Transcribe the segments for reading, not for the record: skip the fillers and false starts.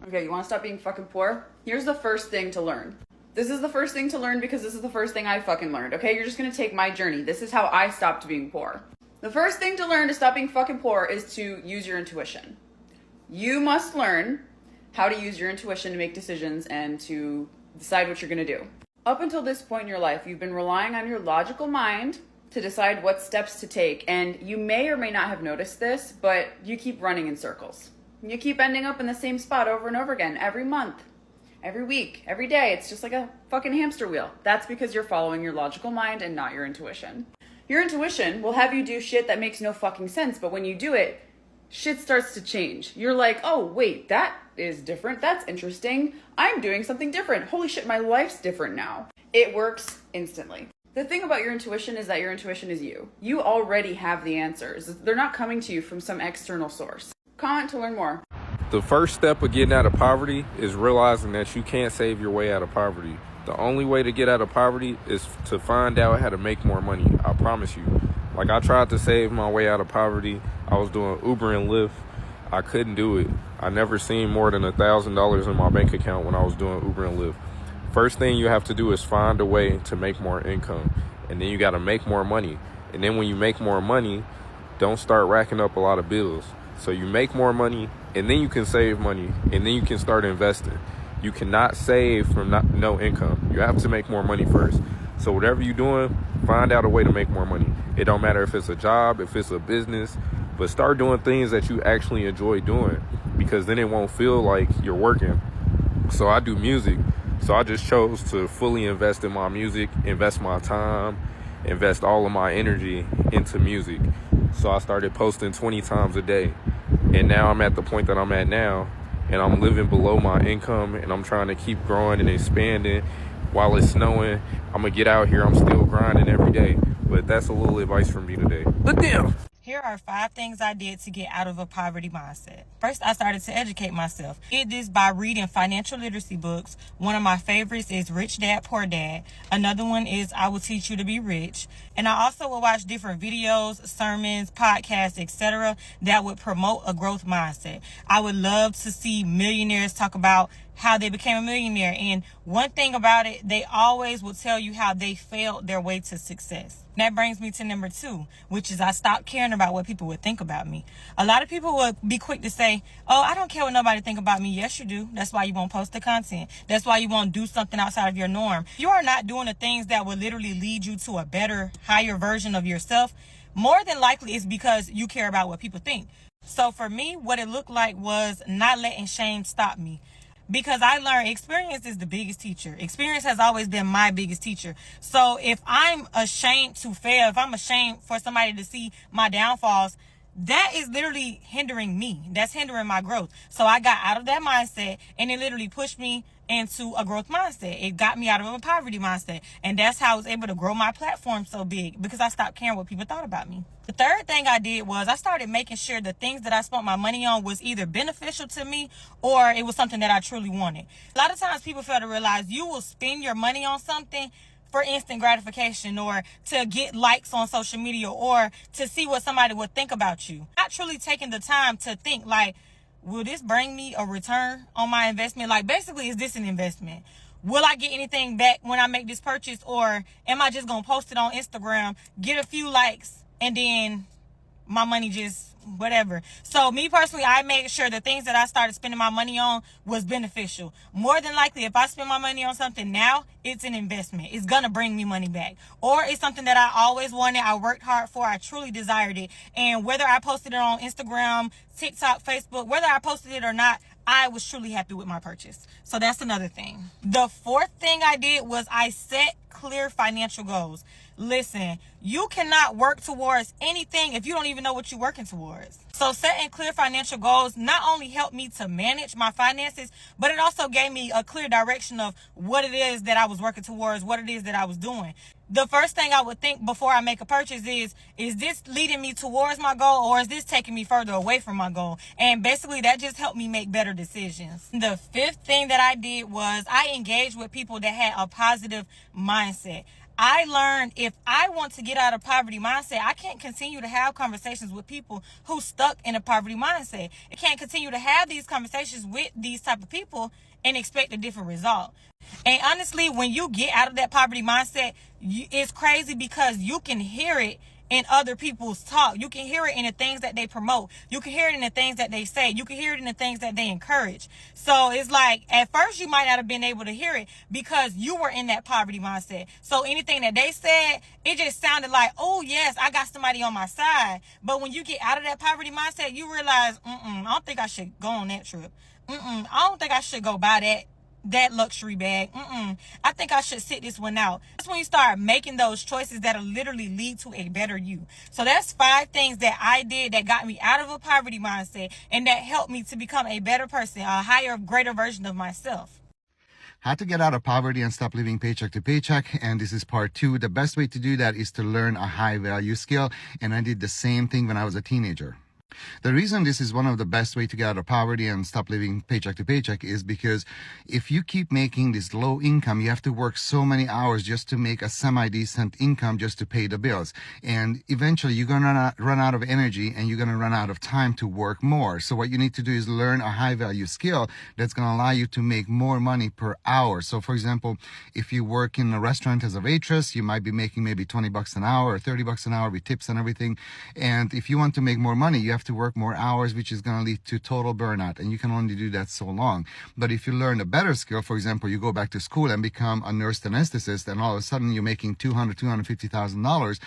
Okay, you want to stop being fucking poor? Here's the first thing to learn. This is the first thing to learn because this is the first thing I fucking learned, okay? You're just gonna take my journey. This is how I stopped being poor. The first thing to learn to stop being fucking poor is to use your intuition. You must learn how to use your intuition to make decisions and to decide what you're gonna do. Up until this point in your life, you've been relying on your logical mind to decide what steps to take, and you may or may not have noticed this, but you keep running in circles. You keep ending up in the same spot over and over again, every month, every week, every day. It's just like a fucking hamster wheel. That's because you're following your logical mind and not your intuition. Your intuition will have you do shit that makes no fucking sense, but when you do it, shit starts to change. You're like, oh, wait, that is different. That's interesting. I'm doing something different. Holy shit, my life's different now. It works instantly. The thing about your intuition is that your intuition is you. You already have the answers. They're not coming to you from some external source. Comment to learn more. The first step of getting out of poverty is realizing that you can't save your way out of poverty. The only way to get out of poverty is to find out how to make more money. I promise you. Like, I tried to save my way out of poverty. I was doing Uber and Lyft. I couldn't do it. I never seen more than $1,000 in my bank account when I was doing Uber and Lyft. First thing you have to do is find a way to make more income. And then you got to make more money. And then when you make more money, don't start racking up a lot of bills. So you make more money, and then you can save money, and then you can start investing. You cannot save from no income. You have to make more money first. So whatever you're doing, find out a way to make more money. It don't matter if it's a job, if it's a business, but start doing things that you actually enjoy doing, because then it won't feel like you're working. So I do music. So I just chose to fully invest in my music, invest my time, invest all of my energy into music. So I started posting 20 times a day. And now I'm at the point that I'm at now, and I'm living below my income, and I'm trying to keep growing and expanding. While it's snowing, I'm gonna get out here. I'm still grinding every day. But that's a little advice from me today. Look down. Here are 5 things I did to get out of a poverty mindset. First, I started to educate myself. I did this by reading financial literacy books. One of my favorites is Rich Dad, Poor Dad. Another one is I Will Teach You to Be Rich. And I also will watch different videos, sermons, podcasts, etc. that would promote a growth mindset. I would love to see millionaires talk about how they became a millionaire. And one thing about it, they always will tell you how they failed their way to success. And that brings me to number 2, which is I stopped caring about what people would think about me. A lot of people would be quick to say, oh, I don't care what nobody think about me. Yes, you do. That's why you won't post the content. That's why you won't do something outside of your norm. You are not doing the things that will literally lead you to a better, higher version of yourself. More than likely it's because you care about what people think. So for me, what it looked like was not letting shame stop me. Because I learned experience is the biggest teacher. Experience has always been my biggest teacher. So if I'm ashamed to fail, if I'm ashamed for somebody to see my downfalls, that is literally hindering me. That's hindering my growth. So I got out of that mindset, and it literally pushed me into a growth mindset. It got me out of a poverty mindset. And that's how I was able to grow my platform so big, because I stopped caring what people thought about me. The third thing I did was I started making sure the things that I spent my money on was either beneficial to me or it was something that I truly wanted. A lot of times people fail to realize you will spend your money on something for instant gratification, or to get likes on social media, or to see what somebody would think about you. Not truly taking the time to think, like, will this bring me a return on my investment? Like, basically, is this an investment? Will I get anything back when I make this purchase? Or am I just going to post it on Instagram, get a few likes, and then my money just whatever? So me personally, I made sure the things that I started spending my money on was beneficial. More than likely, if I spend my money on something now, it's an investment. It's going to bring me money back. Or it's something that I always wanted. I worked hard for. I truly desired it. And whether I posted it on Instagram, TikTok, Facebook, whether I posted it or not, I was truly happy with my purchase. So that's another thing. The fourth thing I did was I set clear financial goals. Listen, you cannot work towards anything if you don't even know what you're working towards. So setting clear financial goals not only helped me to manage my finances, but it also gave me a clear direction of what it is that I was working towards, what it is that I was doing. The first thing I would think before I make a purchase is this leading me towards my goal, or is this taking me further away from my goal? And basically that just helped me make better decisions. The fifth thing that I did was I engaged with people that had a positive mindset. I learned if I want to get out of poverty mindset, I can't continue to have conversations with people who stuck in a poverty mindset. I can't continue to have these conversations with these type of people and expect a different result. And honestly, when you get out of that poverty mindset, it's crazy because you can hear it in other people's talk. You can hear it in the things that they promote. You can hear it in the things that they say. You can hear it in the things that they encourage. So it's like, at first you might not have been able to hear it because you were in that poverty mindset. So anything that they said, it just sounded like, oh yes, I got somebody on my side. But when you get out of that poverty mindset, you realize, I don't think I should go on that trip. I don't think I should go buy that luxury bag. I think I should sit this one out. That's when you start making those choices that'll literally lead to a better you. So that's 5 things that I did that got me out of a poverty mindset and that helped me to become a better person, a higher, greater version of myself. How to get out of poverty and stop living paycheck to paycheck. And this is part 2. The best way to do that is to learn a high value skill. And I did the same thing when I was a teenager. The reason this is one of the best way to get out of poverty and stop living paycheck to paycheck is because if you keep making this low income, you have to work so many hours just to make a semi-decent income just to pay the bills. And eventually you're going to run out of energy and you're going to run out of time to work more. So what you need to do is learn a high value skill that's going to allow you to make more money per hour. So for example, if you work in a restaurant as a waitress, you might be making maybe $20 an hour or $30 an hour with tips and everything. And if you want to make more money, you have to work more hours, which is going to lead to total burnout, and you can only do that so long. But if you learn a better skill, for example, you go back to school and become a nurse anesthetist, and all of a sudden you're making $250,000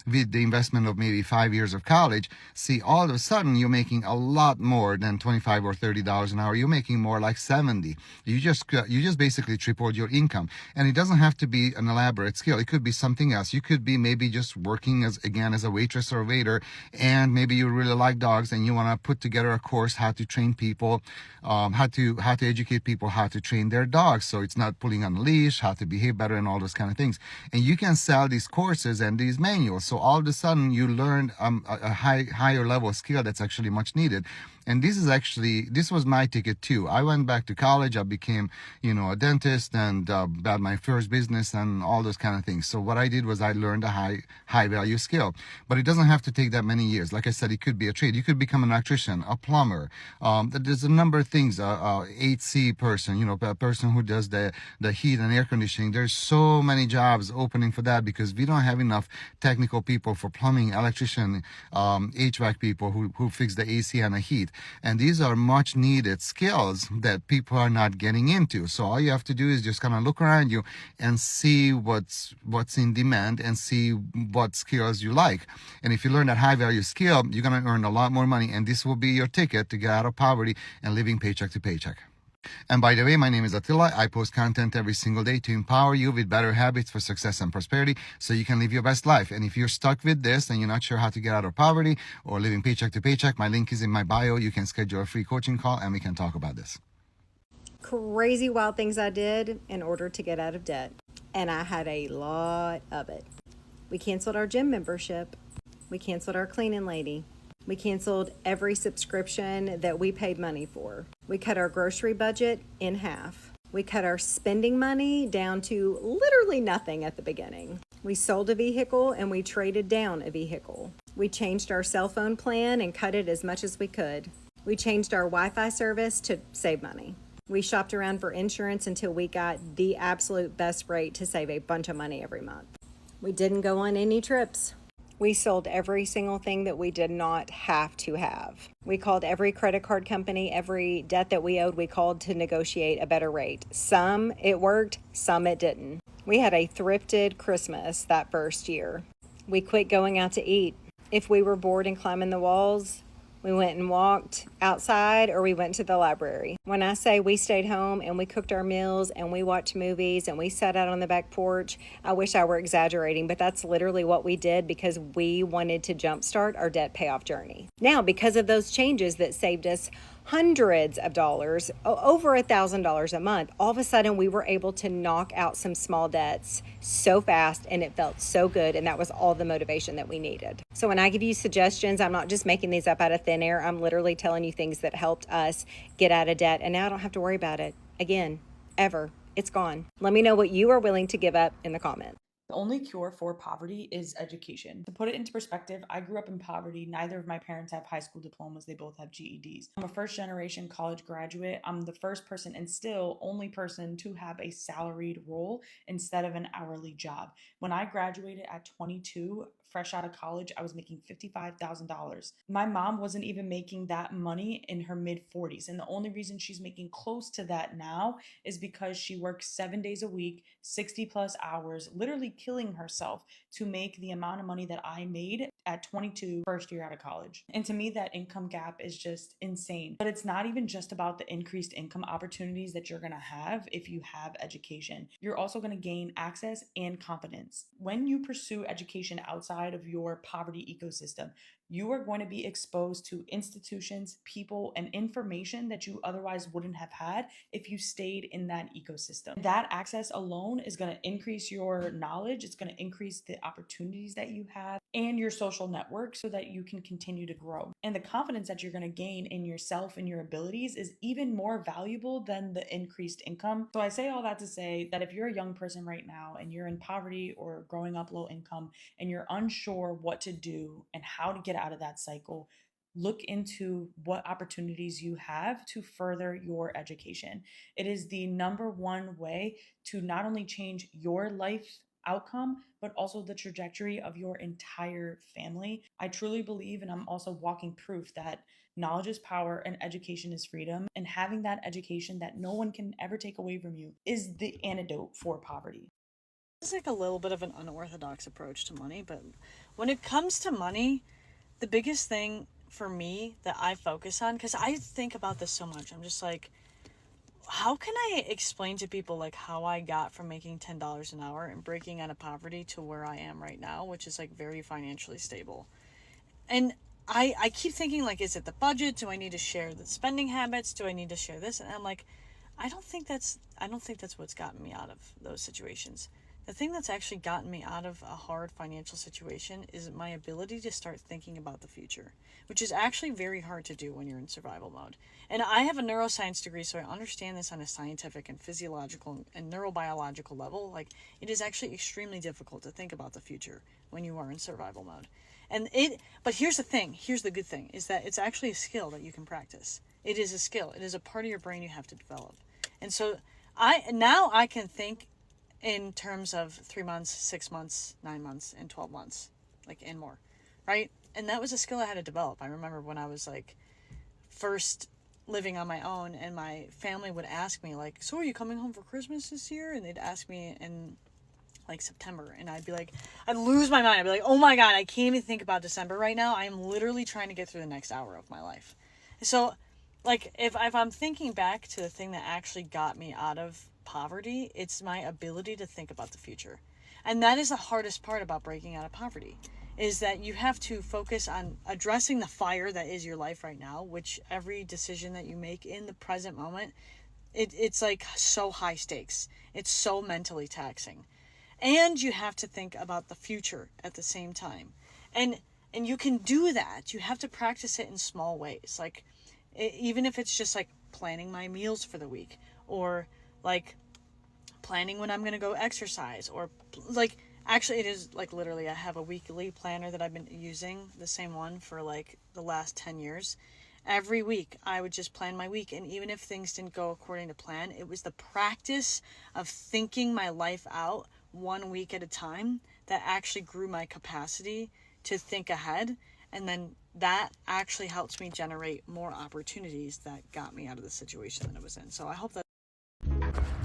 with the investment of maybe 5 years of college, see, all of a sudden you're making a lot more than $25 or $30 an hour. You're making more like 70. You just basically tripled your income. And it doesn't have to be an elaborate skill. It could be something else. You could be maybe just working as a waitress or a waiter, and maybe you really like dogs and you want to put together a course how to train people, how to educate people how to train their dogs. So it's not pulling on a leash, how to behave better, and all those kind of things. And you can sell these courses and these manuals. So all of a sudden you learn a higher level skill that's actually much needed. And this was my ticket too. I went back to college. I became, a dentist and got my first business and all those kind of things. So what I did was I learned a high value skill. But it doesn't have to take that many years. Like I said, it could be a trade. You could become an electrician, a plumber. There's a number of things. 8C person, a person who does the heat and air conditioning. There's so many jobs opening for that because we don't have enough technical people for plumbing, electrician, HVAC people who fix the AC and the heat. And these are much needed skills that people are not getting into. So all you have to do is just kind of look around you and see what's in demand and see what skills you like. And if you learn that high value skill, you're going to earn a lot more money. And this will be your ticket to get out of poverty and living paycheck to paycheck. And by the way, my name is Attila. I post content every single day to empower you with better habits for success and prosperity so you can live your best life. And if you're stuck with this and you're not sure how to get out of poverty or living paycheck to paycheck, my link is in my bio. You can schedule a free coaching call and we can talk about this. Crazy wild things I did in order to get out of debt. And I had a lot of it. We canceled our gym membership. We canceled our cleaning lady. We canceled every subscription that we paid money for. We cut our grocery budget in half. We cut our spending money down to literally nothing at the beginning. We sold a vehicle and we traded down a vehicle. We changed our cell phone plan and cut it as much as we could. We changed our Wi-Fi service to save money. We shopped around for insurance until we got the absolute best rate to save a bunch of money every month. We didn't go on any trips. We sold every single thing that we did not have to have. We called every credit card company, every debt that we owed, we called to negotiate a better rate. Some it worked, some it didn't. We had a thrifted Christmas that first year. We quit going out to eat. If we were bored and climbing the walls, we went and walked outside or we went to the library. When I say we stayed home and we cooked our meals and we watched movies and we sat out on the back porch, I wish I were exaggerating, but that's literally what we did because we wanted to jumpstart our debt payoff journey. Now, because of those changes that saved us hundreds of dollars, over $1,000 a month, all of a sudden we were able to knock out some small debts so fast and it felt so good, and that was all the motivation that we needed. So when I give you suggestions, I'm not just making these up out of thin air. I'm literally telling you things that helped us get out of debt, and now I don't have to worry about it again, ever. It's gone. Let me know what you are willing to give up in the comments. The only cure for poverty is education. To put it into perspective, I grew up in poverty. Neither of my parents have high school diplomas. They both have GEDs. I'm a first generation college graduate. I'm the first person and still only person to have a salaried role instead of an hourly job. When I graduated at 22, fresh out of college, I was making $55,000. My mom wasn't even making that money in her mid 40s. And the only reason she's making close to that now is because she works 7 days a week, 60 plus hours, literally killing herself to make the amount of money that I made at 22, first year out of college. And to me, that income gap is just insane. But it's not even just about the increased income opportunities that you're gonna have if you have education. You're also gonna gain access and confidence. When you pursue education outside of your poverty ecosystem, you are going to be exposed to institutions, people, and information that you otherwise wouldn't have had if you stayed in that ecosystem. That access alone is going to increase your knowledge. It's going to increase the opportunities that you have and your social network so that you can continue to grow. And the confidence that you're going to gain in yourself and your abilities is even more valuable than the increased income. So I say all that to say that if you're a young person right now and you're in poverty or growing up low income and you're unsure what to do and how to get out of that cycle, look into what opportunities you have to further your education. It is the number one way to not only change your life outcome, but also the trajectory of your entire family. I truly believe, and I'm also walking proof, that knowledge is power and education is freedom. And having that education that no one can ever take away from you is the antidote for poverty. It's like a little bit of an unorthodox approach to money, but when it comes to money, the biggest thing for me that I focus on, because I think about this so much, I'm just like, how can I explain to people like how I got from making $10 an hour and breaking out of poverty to where I am right now, which is like very financially stable? And I keep thinking like, is it the budget? Do I need to share the spending habits? Do I need to share this? And I'm like, I don't think that's what's gotten me out of those situations. The thing that's actually gotten me out of a hard financial situation is my ability to start thinking about the future, which is actually very hard to do when you're in survival mode. And I have a neuroscience degree, so I understand this on a scientific and physiological and neurobiological level. Like, it is actually extremely difficult to think about the future when you are in survival mode. But here's the thing, here's the good thing, is that it's actually a skill that you can practice. It is a skill. It is a part of your brain you have to develop. And so I can think in terms of 3 months, 6 months, 9 months, and 12 months, like, and more, right? And that was a skill I had to develop. I remember when I was like first living on my own and my family would ask me like, so are you coming home for Christmas this year? And they'd ask me in like September, and I'd lose my mind. I'd be like, oh my God, I can't even think about December right now. I am literally trying to get through the next hour of my life. So like, if I'm thinking back to the thing that actually got me out of poverty, it's my ability to think about the future. And that is the hardest part about breaking out of poverty, is that you have to focus on addressing the fire that is your life right now, which every decision that you make in the present moment, it's like so high stakes. It's so mentally taxing. And you have to think about the future at the same time. And you can do that. You have to practice it in small ways. Like, even if it's just like planning my meals for the week, or like planning when I'm going to go exercise, or like, actually it is like literally I have a weekly planner that I've been using, the same one for like the last 10 years. Every week I would just plan my week, and even if things didn't go according to plan, it was the practice of thinking my life out 1 week at a time that actually grew my capacity to think ahead. And then that actually helps me generate more opportunities that got me out of the situation that I was in. So I hope that.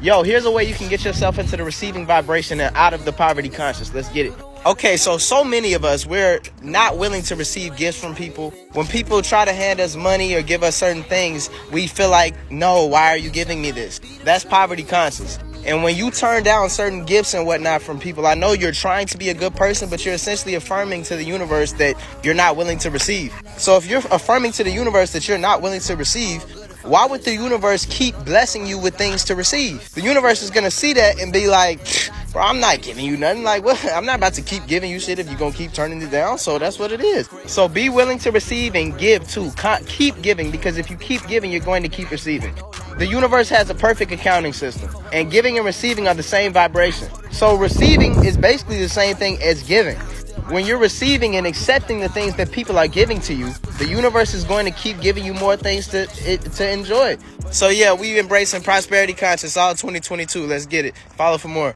Yo, here's a way you can get yourself into the receiving vibration and out of the poverty conscious. Let's get it. Okay, so many of us, we're not willing to receive gifts from people. When people try to hand us money or give us certain things, we feel like, no, why are you giving me this? That's poverty conscious. And when you turn down certain gifts and whatnot from people, I know you're trying to be a good person, but you're essentially affirming to the universe that you're not willing to receive. So if you're affirming to the universe that you're not willing to receive, why would the universe keep blessing you with things to receive? The universe is going to see that and be like, bro, I'm not giving you nothing. Like, what? I'm not about to keep giving you shit if you're going to keep turning it down. So that's what it is. So be willing to receive and give too. Keep giving, because if you keep giving, you're going to keep receiving. The universe has a perfect accounting system, and giving and receiving are the same vibration. So receiving is basically the same thing as giving. When you're receiving and accepting the things that people are giving to you, the universe is going to keep giving you more things to enjoy. So yeah, we embracing prosperity conscious all 2022. Let's get it. Follow for more.